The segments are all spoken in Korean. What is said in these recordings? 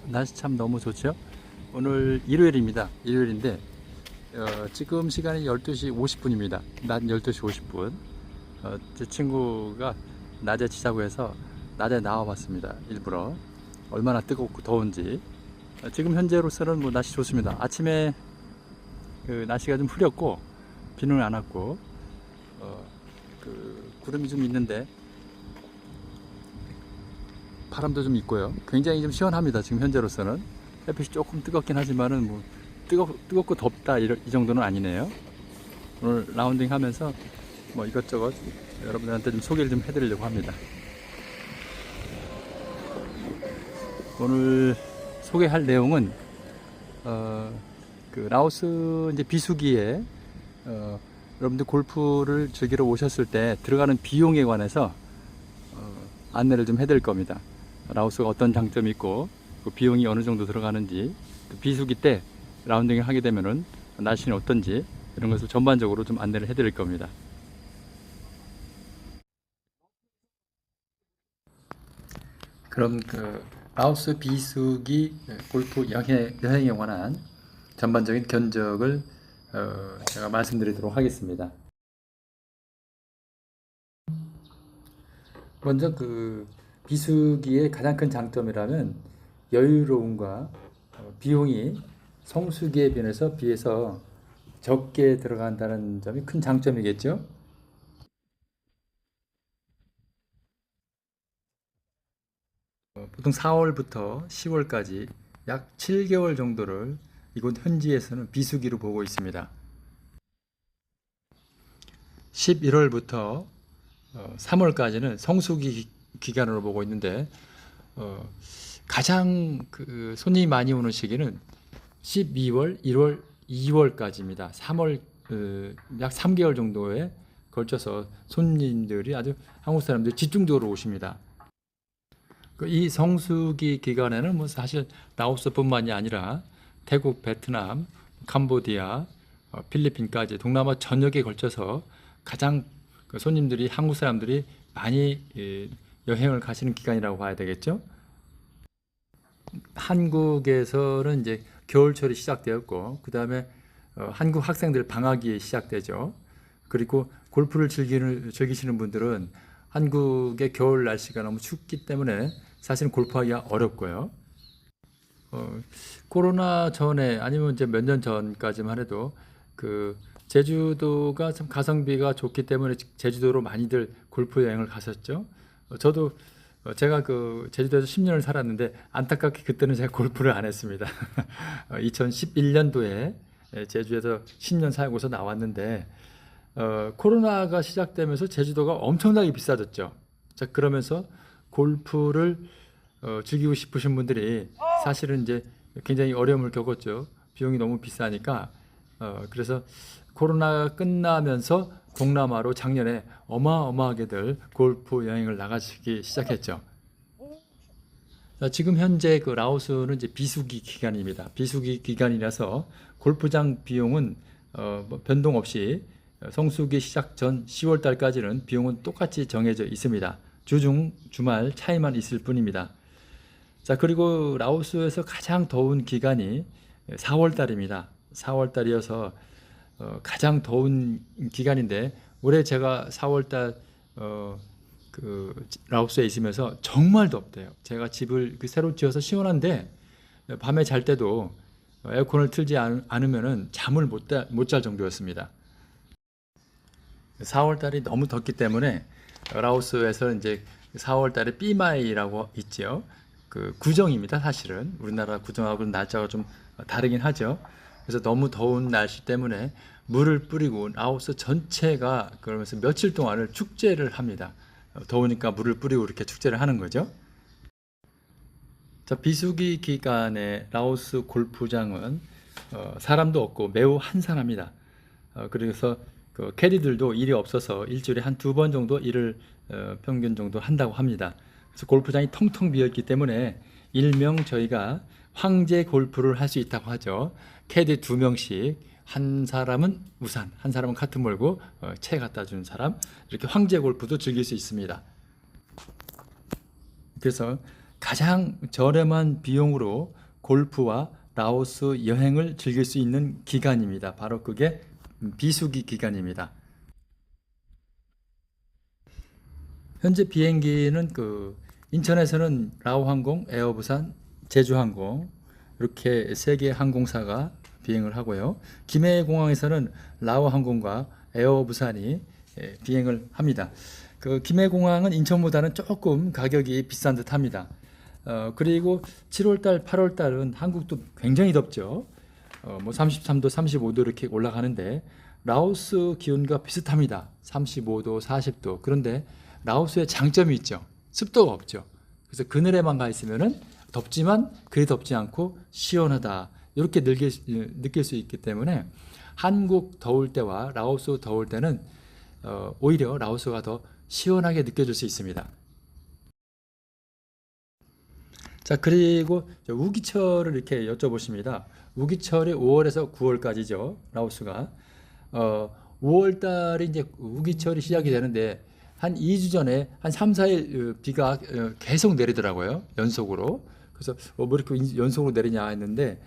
날씨 참 너무 좋죠. 오늘 일요일입니다. 일요일인데 지금 시간이 12시 50분입니다. 낮 12시 50분. 제 친구가 낮에 치자고 해서 낮에 나와 봤습니다. 일부러 얼마나 뜨겁고 더운지. 지금 현재로서는 뭐 날씨 좋습니다. 아침에 그 날씨가 좀 흐렸고 비는 안 왔고 구름이 좀 있는데 바람도 좀 있고요. 굉장히 좀 시원합니다. 지금 현재로서는 햇빛이 조금 뜨겁긴 하지만은 뭐 뜨겁고 덥다 이 정도는 아니네요. 오늘 라운딩 하면서 뭐 이것저것 여러분들한테 좀 소개를 좀 해드리려고 합니다. 오늘 소개할 내용은 그 라오스 이제 비수기에 여러분들 골프를 즐기러 오셨을 때 들어가는 비용에 관해서 안내를 좀 해드릴 겁니다. 라오스가 어떤 장점이 있고 그 비용이 어느 정도 들어가는지, 또 비수기 때 라운딩을 하게 되면은 날씨는 어떤지 이런 것을 전반적으로 좀 안내를 해드릴 겁니다. 그럼 그 라오스 비수기 골프 여행에 관한 전반적인 견적을 제가 말씀드리도록 하겠습니다. 먼저 그 비수기의 가장 큰 장점이라면 여유로움과 비용이 성수기에 비해서 적게 들어간다는 점이 큰 장점이겠죠. 보통 4월부터 10월까지 약 7개월 정도를 이곳 현지에서는 비수기로 보고 있습니다. 11월부터 3월까지는 성수기 기간으로 보고 있는데 가장 그 손님이 많이 오는 시기는 12월, 1월, 2월까지입니다. 3월 약 3개월 정도에 걸쳐서 손님들이 아주 한국 사람들이 집중적으로 오십니다. 이 성수기 기간에는 뭐 사실 라오스뿐만이 아니라 태국, 베트남, 캄보디아, 필리핀까지 동남아 전역에 걸쳐서 가장 손님들이 한국 사람들이 많이 여행을 가시는 기간이라고 봐야 되겠죠. 한국에서는 이제 겨울철이 시작되었고 그 다음에 한국 학생들 방학이 시작되죠. 그리고 골프를 즐기시는 분들은 한국의 겨울 날씨가 너무 춥기 때문에 사실은 골프하기가 어렵고요. 코로나 전에 아니면 이제 몇 년 전까지만 해도 그 제주도가 참 가성비가 좋기 때문에 제주도로 많이들 골프 여행을 갔었죠. 저도 제가 그 제주도에서 10년을 살았는데 안타깝게 그때는 제가 골프를 안 했습니다. 2011년도에 제주에서 10년 살고서 나왔는데 코로나가 시작되면서 제주도가 엄청나게 비싸졌죠. 자, 그러면서 골프를 즐기고 싶으신 분들이 사실은 이제 굉장히 어려움을 겪었죠. 비용이 너무 비싸니까. 그래서 코로나가 끝나면서 동남아로 작년에 어마어마하게들 골프 여행을 나가시기 시작했죠. 자, 지금 현재 그 라오스는 이제 비수기 기간입니다. 비수기 기간이라서 골프장 비용은 뭐 변동 없이 성수기 시작 전 10월 달까지는 비용은 똑같이 정해져 있습니다. 주중, 주말 차이만 있을 뿐입니다. 자, 그리고 라오스에서 가장 더운 기간이 4월 달입니다. 4월 달이어서 가장 더운 기간인데 올해 제가 4월 달 그 라오스에 있으면서 정말 덥대요. 제가 집을 새로 지어서 시원한데 밤에 잘 때도 에어컨을 틀지 않으면은 잠을 못 잘 정도였습니다. 4월 달이 너무 덥기 때문에 라오스에서 이제 4월 달에 삐마이라고 있죠. 그 구정입니다. 사실은 우리나라 구정하고는 날짜가 좀 다르긴 하죠. 그래서 너무 더운 날씨 때문에 물을 뿌리고 라오스 전체가 그러면서 며칠 동안을 축제를 합니다. 더우니까 물을 뿌리고 이렇게 축제를 하는 거죠. 자, 비수기 기간에 라오스 골프장은 사람도 없고 매우 한산합니다. 그래서 그 캐디들도 일이 없어서 일주일에 한 2번 정도 일을 평균 정도 한다고 합니다. 그래서 골프장이 텅텅 비었기 때문에 일명 저희가 황제 골프를 할 수 있다고 하죠. 캐디 2명씩, 한 사람은 우산, 한 사람은 카트 몰고 채 갖다 주는 사람, 이렇게 황제 골프도 즐길 수 있습니다. 그래서 가장 저렴한 비용으로 골프와 라오스 여행을 즐길 수 있는 기간입니다. 바로 그게 비수기 기간입니다. 현재 비행기는 인천에서는 라오항공, 에어부산, 제주항공 이렇게 세 개 항공사가 비행을 하고요. 김해공항에서는 라오항공과 에어부산이 비행을 합니다. 김해공항은 인천보다는 조금 가격이 비싼 듯 합니다. 그리고 7월달, 8월달은 한국도 굉장히 덥죠. 33도, 35도 이렇게 올라가는데 라오스 기온과 비슷합니다. 35도, 40도. 그런데 라오스의 장점이 있죠. 습도가 없죠. 그래서 그늘에만 가 있으면은 덥지만 그리 덥지 않고 시원하다. 이렇게 느낄 수 있기 때문에 한국 더울 때와 라오스 더울 때는 오히려 라오스가 더 시원하게 느껴질 수 있습니다. 자, 그리고 우기철을 이렇게 여쭤보십니다. 우기철이 5월에서 9월까지죠. 라오스가. 5월 달이 이제 우기철이 시작이 되는데 한 2주 전에 한 3, 4일 비가 계속 내리더라고요. 연속으로. 그래서 뭐 이렇게 연속으로 내리냐 했는데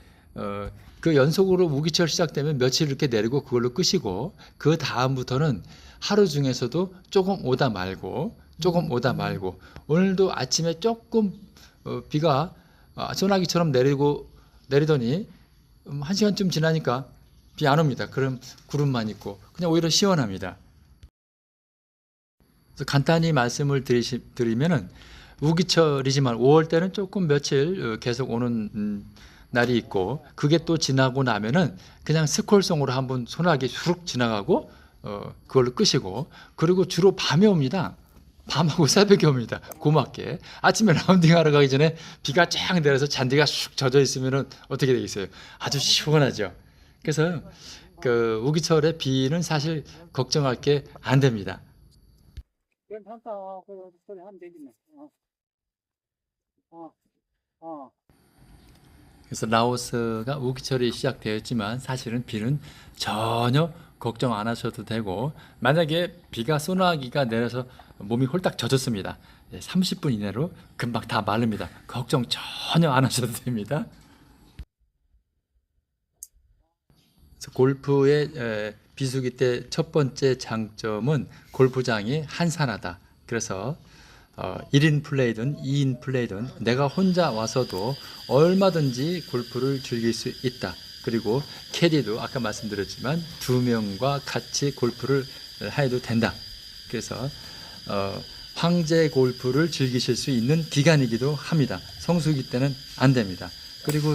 그 연속으로 우기철 시작되면 며칠 이렇게 내리고 그걸로 끝이고 그 다음부터는 하루 중에서도 조금 오다 말고 조금 오다 말고 오늘도 아침에 조금 비가 소나기처럼 내리더니 1시간쯤 지나니까 비 안 옵니다. 그럼 구름만 있고 그냥 오히려 시원합니다. 그래서 간단히 말씀을 드리면은 우기철이지만 5월 때는 조금 며칠 계속 오는 날이 있고 그게 또 지나고 나면은 그냥 스콜송으로 한번 소나기 쑥 지나가고 그걸로 끝이고 그리고 주로 밤에 옵니다. 밤하고 새벽에 옵니다. 고맙게. 아침에 라운딩 하러 가기 전에 비가 쫙 내려서 잔디가 쑥 젖어 있으면은 어떻게 되겠어요? 아주 시원하죠. 그래서 우기철의 비는 사실 걱정할 게 안 됩니다. 괜찮다. 그 소리 하면 되겠네. 그래서 라오스가 우기철이 시작되었지만 사실은 비는 전혀 걱정 안 하셔도 되고 만약에 비가 소나기가 내려서 몸이 홀딱 젖었습니다. 30분 이내로 금방 다 마릅니다. 걱정 전혀 안 하셔도 됩니다. 그래서 골프의 비수기 때 첫 번째 장점은 골프장이 한산하다. 그래서 1인 플레이든 2인 플레이든 내가 혼자 와서도 얼마든지 골프를 즐길 수 있다. 그리고 캐디도 아까 말씀드렸지만 2명과 같이 골프를 해도 된다. 그래서 황제 골프를 즐기실 수 있는 기간이기도 합니다. 성수기 때는 안 됩니다. 그리고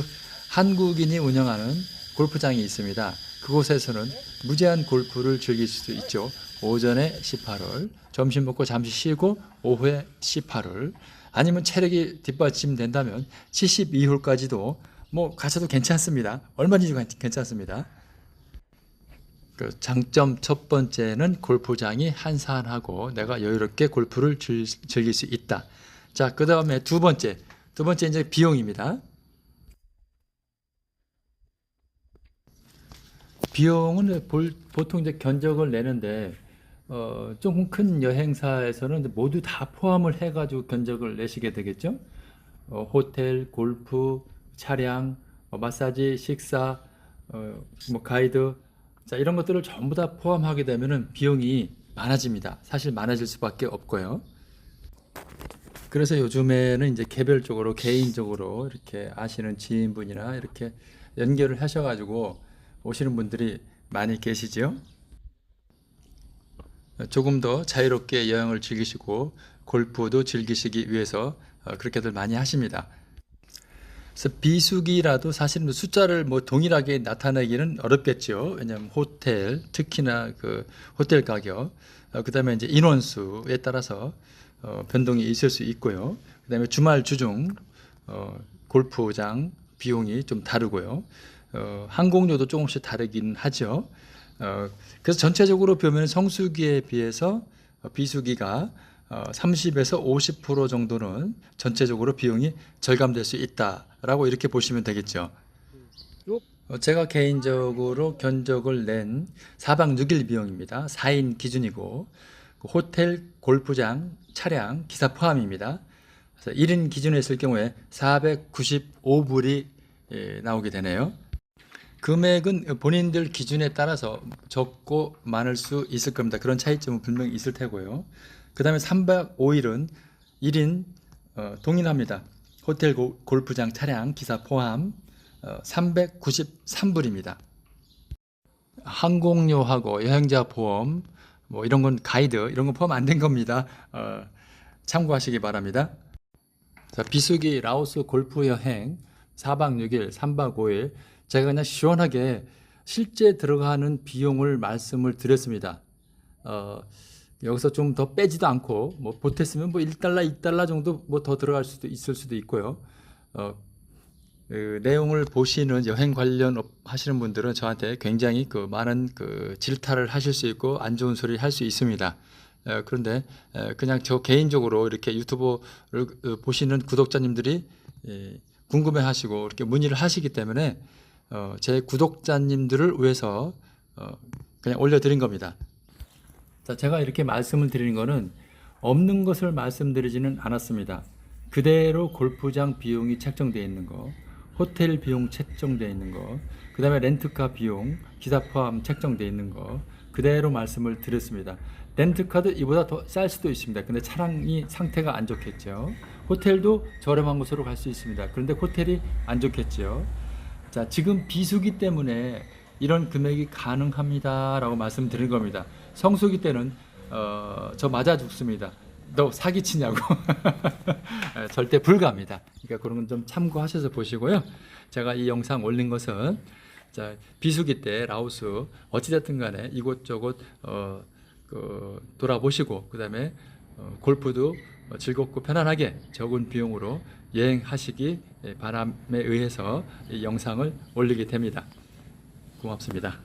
한국인이 운영하는 골프장이 있습니다. 그곳에서는 무제한 골프를 즐길 수 있죠. 오전에 18홀, 점심 먹고 잠시 쉬고 오후에 18홀, 아니면 체력이 뒷받침된다면 72홀까지도 뭐 가셔도 괜찮습니다. 얼마든지 괜찮습니다. 장점 첫 번째는 골프장이 한산하고 내가 여유롭게 골프를 즐길 수 있다. 자, 그 다음에 두 번째 이제 비용입니다. 비용은 보통 이제 견적을 내는데 조금 큰 여행사에서는 모두 다 포함을 해가지고 견적을 내시게 되겠죠. 호텔, 골프, 차량, 마사지, 식사, 뭐 가이드, 자 이런 것들을 전부 다 포함하게 되면은 비용이 많아집니다. 사실 많아질 수밖에 없고요. 그래서 요즘에는 이제 개별적으로 개인적으로 이렇게 아시는 지인분이나 이렇게 연결을 하셔가지고 오시는 분들이 많이 계시죠. 조금 더 자유롭게 여행을 즐기시고 골프도 즐기시기 위해서 그렇게들 많이 하십니다. 그래서 비수기라도 사실은 숫자를 뭐 동일하게 나타내기는 어렵겠죠. 왜냐하면 호텔, 특히나 그 호텔 가격, 그다음에 이제 인원수에 따라서 변동이 있을 수 있고요. 그다음에 주말 주중 골프장 비용이 좀 다르고요. 항공료도 조금씩 다르긴 하죠. 그래서 전체적으로 보면 성수기에 비해서 비수기가 30에서 50% 정도는 전체적으로 비용이 절감될 수 있다라고 이렇게 보시면 되겠죠. 제가 개인적으로 견적을 낸 4박 6일 비용입니다. 4인 기준이고 호텔, 골프장, 차량, 기사 포함입니다. 그래서 1인 기준에 있을 경우에 495불이 나오게 되네요. 금액은 본인들 기준에 따라서 적고 많을 수 있을 겁니다. 그런 차이점은 분명히 있을 테고요. 그 다음에 3박 5일은 1인 동일합니다. 호텔 골프장 차량 기사 포함 393불입니다. 항공료하고 여행자 보험 뭐 이런 건 가이드 이런 건 포함 안 된 겁니다. 참고하시기 바랍니다. 자, 비수기 라오스 골프 여행 4박 6일 3박 5일 제가 그냥 시원하게 실제 들어가는 비용을 말씀을 드렸습니다. 여기서 좀 더 빼지도 않고 뭐 보탰으면 뭐 1달러, 2달러 정도 뭐 더 들어갈 수도 있을 수도 있고요. 그 내용을 보시는 여행 관련 하시는 분들은 저한테 굉장히 그 많은 그 질타를 하실 수 있고 안 좋은 소리 할 수 있습니다. 그런데 그냥 저 개인적으로 이렇게 유튜브를 보시는 구독자님들이 궁금해하시고 이렇게 문의를 하시기 때문에 제 구독자님들을 위해서 그냥 올려드린 겁니다. 자, 제가 이렇게 말씀을 드리는 거는 없는 것을 말씀드리지는 않았습니다. 그대로 골프장 비용이 책정되어 있는 거, 호텔 비용 책정되어 있는 거, 그 다음에 렌트카 비용, 기사 포함 책정되어 있는 거 그대로 말씀을 드렸습니다. 렌트카도 이보다 더 쌀 수도 있습니다. 근데 차량이 상태가 안 좋겠죠. 호텔도 저렴한 곳으로 갈 수 있습니다. 그런데 호텔이 안 좋겠죠. 자, 지금 비수기 때문에 이런 금액이 가능합니다 라고 말씀드린 겁니다. 성수기 때는 저 맞아 죽습니다. 너 사기치냐고. 절대 불가합니다. 그러니까 그런 건 좀 참고하셔서 보시고요. 제가 이 영상 올린 것은 자, 비수기 때 라오스 어찌됐든 간에 이곳저곳 돌아보시고 그 다음에 골프도 즐겁고 편안하게 적은 비용으로 여행하시기 바람에 의해서 이 영상을 올리게 됩니다. 고맙습니다.